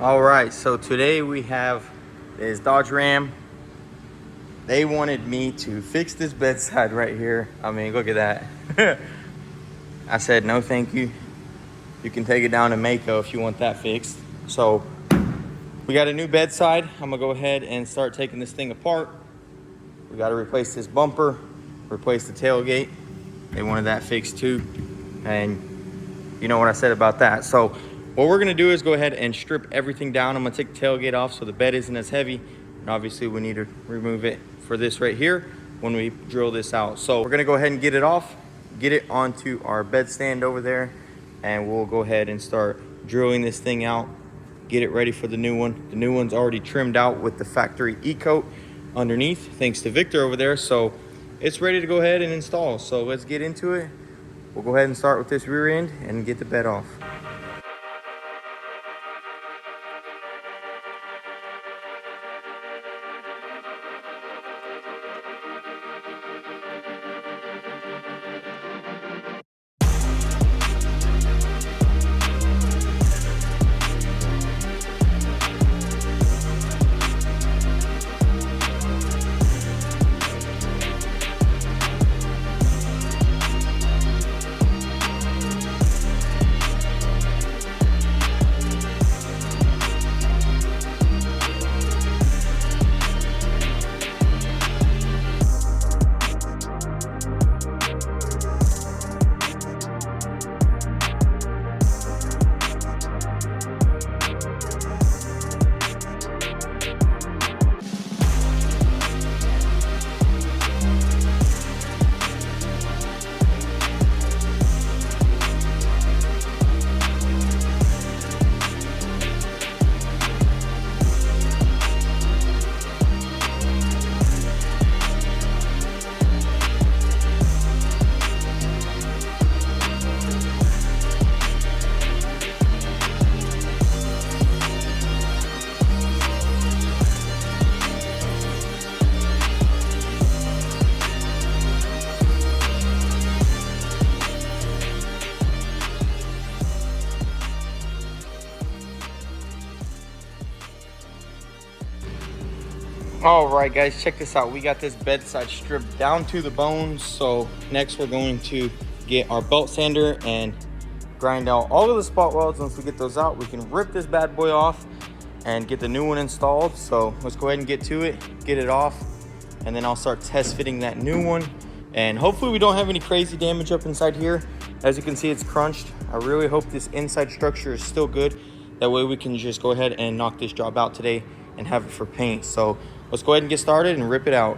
All right, so today we have this Dodge Ram. They wanted me to fix this bedside right here. I mean, look at that. I said, no, thank you. You can take it down to Mako if you want that fixed. So we got a new bedside. I'm gonna go ahead and start taking this thing apart. We gotta replace this bumper, replace the tailgate. They wanted that fixed too. And you know what I said about that. So what we're gonna do is go ahead and strip everything down. I'm gonna take the tailgate off so the bed isn't as heavy. And obviously we need to remove it for this right here when we drill this out. So we're gonna go ahead and get it off, get it onto our bed stand over there, and we'll go ahead and start drilling this thing out, get it ready for the new one. The new one's already trimmed out with the factory E-coat underneath, thanks to Victor over there. So it's ready to go ahead and install. So let's get into it. We'll go ahead and start with this rear end and get the bed off. All right, guys, check this out. We got this bedside stripped down to the bones. So next we're going to get our belt sander and grind out all of the spot welds. Once we get those out, we can rip this bad boy off and get the new one installed. So let's go ahead and get to it, get it off, and then I'll start test fitting that new one. And hopefully we don't have any crazy damage up inside here. As you can see, it's crunched. I really hope this inside structure is still good. That way we can just go ahead and knock this job out today and have it for paint. So let's go ahead and get started and rip it out.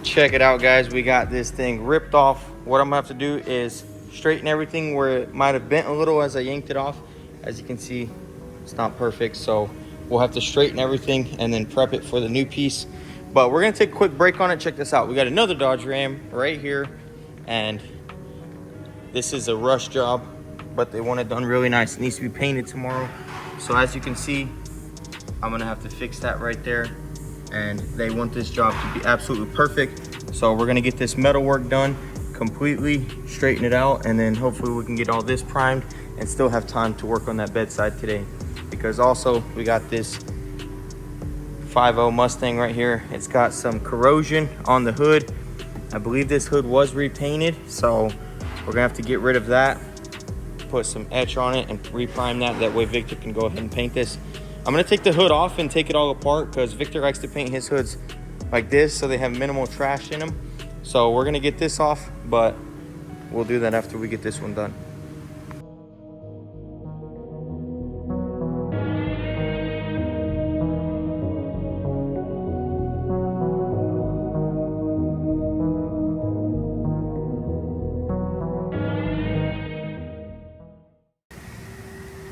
Check it out, guys. We got this thing ripped off. What I'm gonna have to do is straighten everything where it might have bent a little as I yanked it off. As you can see, it's not perfect, so we'll have to straighten everything and then prep it for the new piece. But we're gonna take a quick break on it. Check this out. We got another Dodge Ram right here, and this is a rush job, but they want it done really nice. It needs to be painted tomorrow. So as you can see, I'm gonna have to fix that right there. And they want this job to be absolutely perfect. So we're gonna get this metal work done completely, straighten it out, and then hopefully we can get all this primed and still have time to work on that bedside today. Because also we got this 5.0 Mustang right here. It's got some corrosion on the hood. I believe this hood was repainted, so we're gonna have to get rid of that, put some etch on it and reprime that. That way Victor can go ahead and paint this. I'm gonna take the hood off and take it all apart because Victor likes to paint his hoods like this so they have minimal trash in them. So we're gonna get this off, but we'll do that after we get this one done.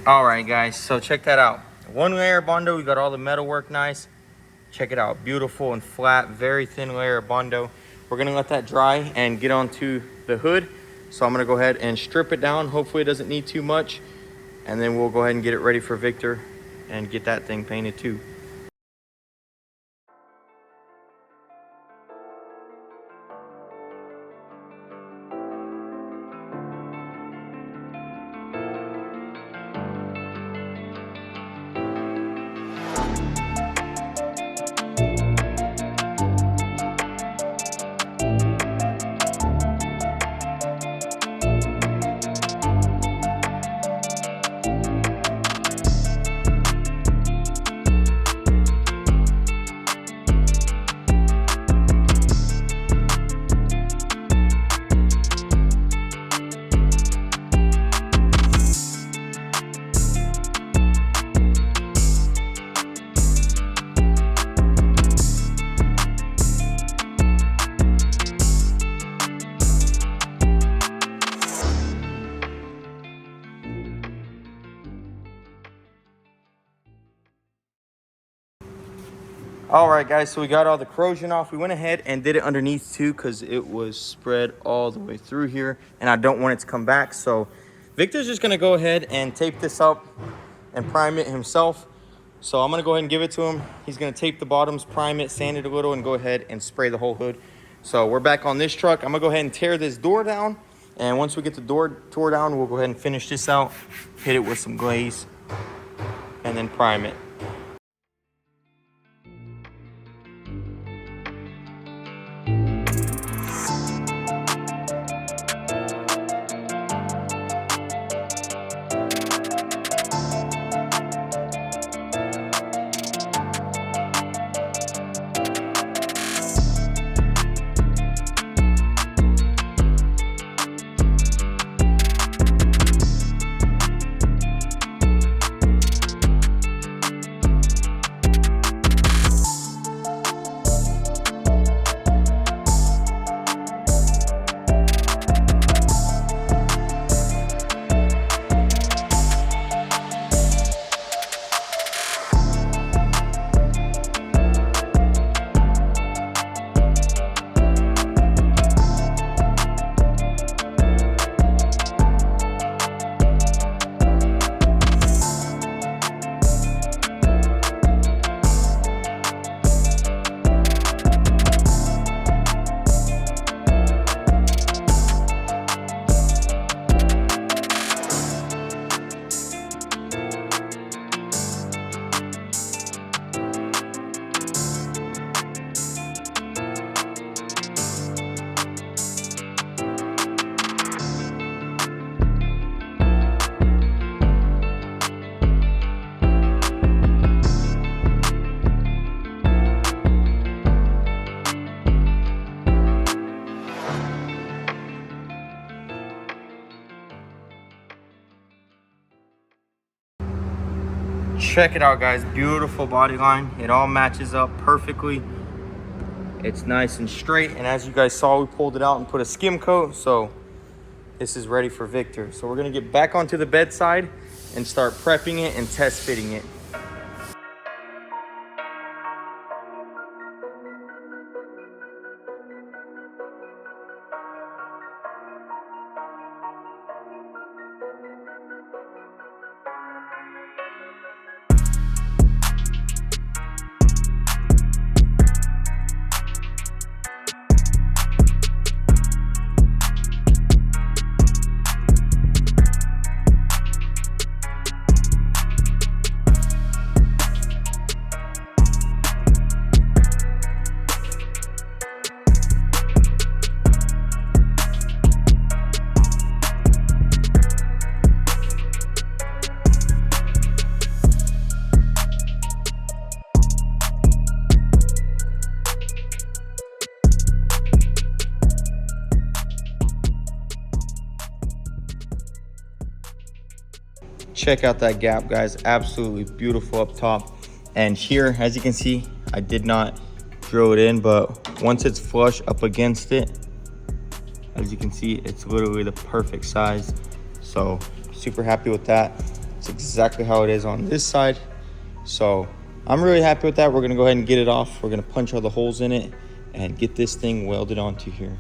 All right, guys, so check that out. One layer Bondo, we got all the metal work nice. Check it out, beautiful and flat, very thin layer of Bondo. We're gonna let that dry and get onto the hood. So I'm gonna go ahead and strip it down. Hopefully it doesn't need too much. And then we'll go ahead and get it ready for Victor and get that thing painted too. All right, guys, so we got all the corrosion off. We went ahead and did it underneath too because it was spread all the way through here and I don't want it to come back. So Victor's just gonna go ahead and tape this up and prime it himself. So I'm gonna go ahead and give it to him. He's gonna tape the bottoms, prime it, sand it a little, and go ahead and spray the whole hood. So we're back on this truck. I'm gonna go ahead and tear this door down. And once we get the door tore down, we'll go ahead and finish this out, hit it with some glaze, and then prime it. Check it out, guys. Beautiful body line. It all matches up perfectly. It's nice and straight, and as you guys saw, we pulled it out and put a skim coat, so this is ready for Victor. So we're gonna get back onto the bedside and start prepping it and test fitting it. Check out that gap, guys. Absolutely beautiful up top. And here, as you can see, I did not drill it in, but once it's flush up against it, as you can see, it's literally the perfect size. So super happy with that. It's exactly how it is on this side. So I'm really happy with that. We're gonna go ahead and get it off. We're gonna punch all the holes in it and get this thing welded onto here.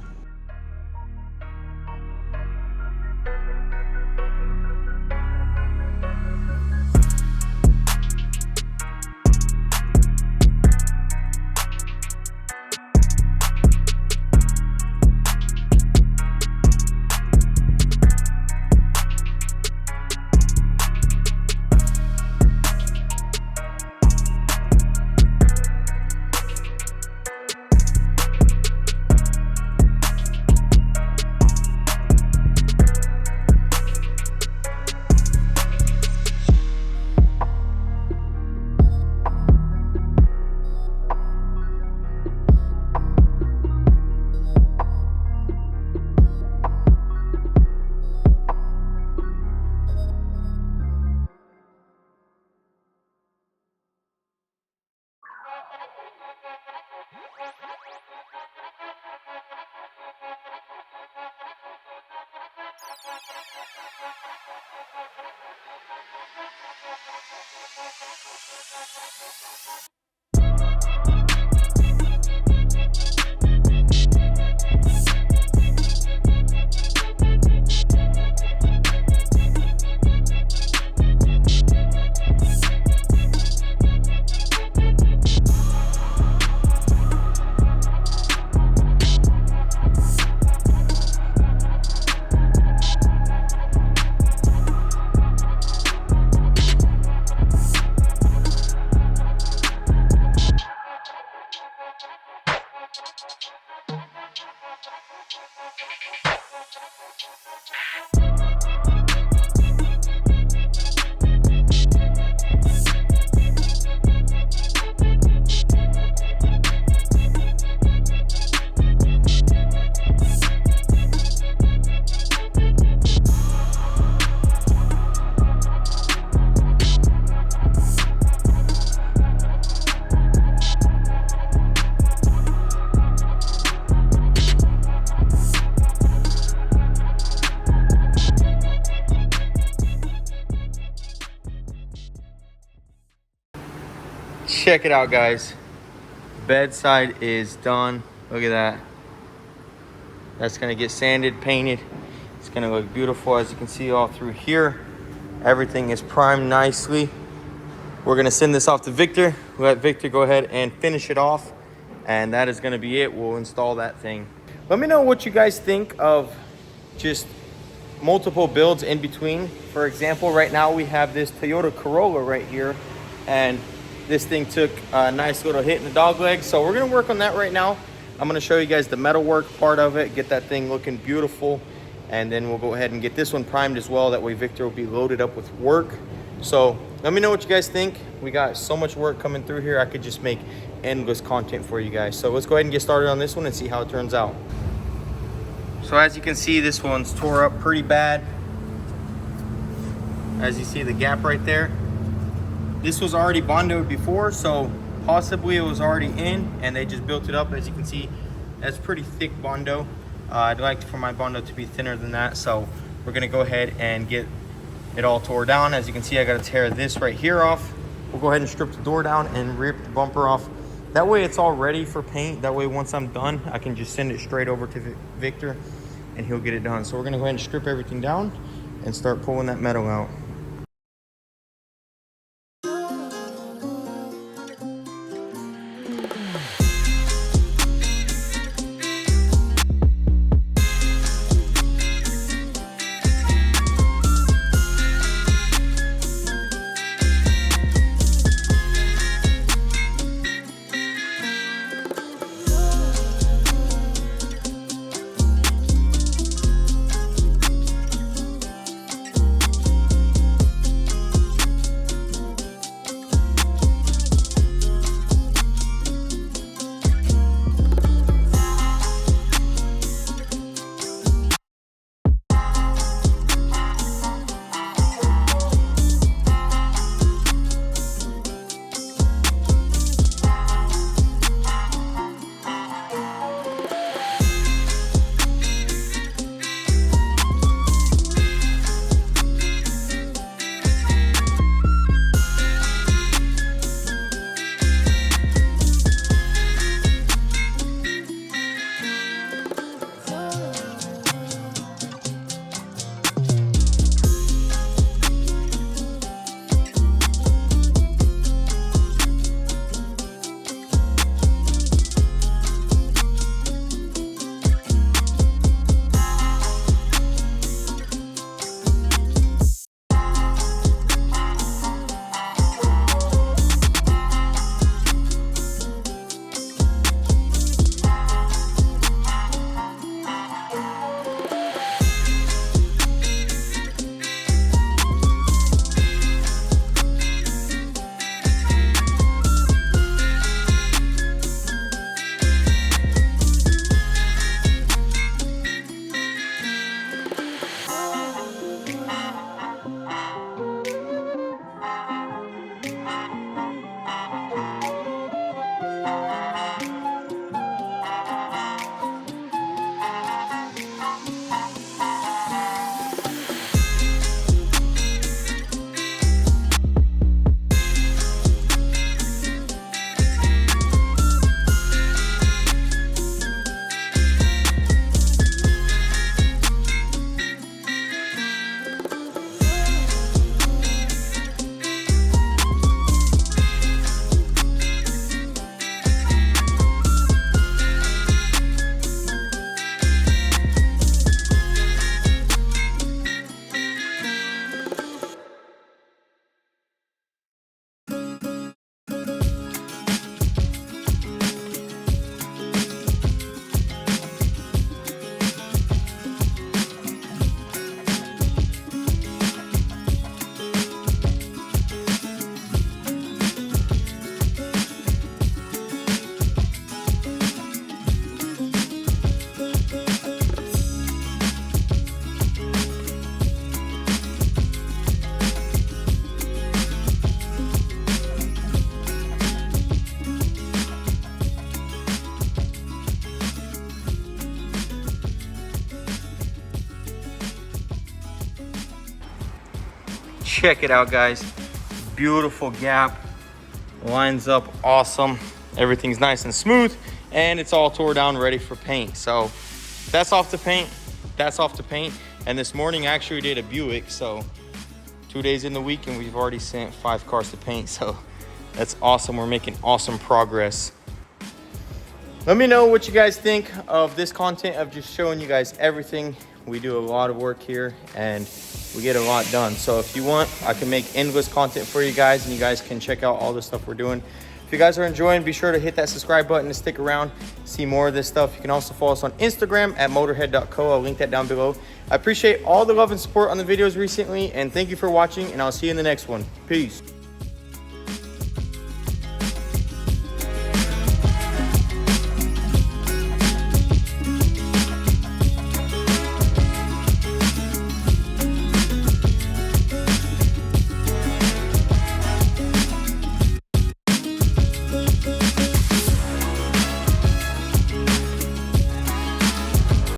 Check it out, guys. Bedside is done. Look at that. That's gonna get sanded, painted. It's gonna look beautiful, as you can see all through here. Everything is primed nicely. We're gonna send this off to Victor. We'll let Victor go ahead and finish it off, and that is gonna be it. We'll install that thing. Let me know what you guys think of just multiple builds in between. For example, right now we have this Toyota Corolla right here, and this thing took a nice little hit in the dog leg. So we're gonna work on that right now. I'm gonna show you guys the metal work part of it, get that thing looking beautiful, and then we'll go ahead and get this one primed as well. That way Victor will be loaded up with work. So let me know what you guys think. We got so much work coming through here. I could just make endless content for you guys. So let's go ahead and get started on this one and see how it turns out. So as you can see, this one's tore up pretty bad. As you see the gap right there. This was already bondoed before, so possibly it was already in and they just built it up. As you can see, that's pretty thick bondo. I'd like for my bondo to be thinner than that, so we're gonna go ahead and get it all tore down. As you can see, I gotta tear this right here off. We'll go ahead and strip the door down and rip the bumper off. That way it's all ready for paint. That way once I'm done, I can just send it straight over to Victor and he'll get it done. So we're gonna go ahead and strip everything down and start pulling that metal out. Check it out, guys. Beautiful gap. Lines up awesome. Everything's nice and smooth, and it's all tore down, ready for paint. So that's off the paint. That's off the paint. And this morning I actually did a Buick. So 2 days in the week and we've already sent 5 cars to paint. So that's awesome. We're making awesome progress. Let me know what you guys think of this content of just showing you guys everything. We do a lot of work here and we get a lot done. So if you want, I can make endless content for you guys and you guys can check out all the stuff we're doing. If you guys are enjoying, be sure to hit that subscribe button and stick around, see more of this stuff. You can also follow us on Instagram at motorhead.co. I'll link that down below. I appreciate all the love and support on the videos recently, and thank you for watching, and I'll see you in the next one. Peace.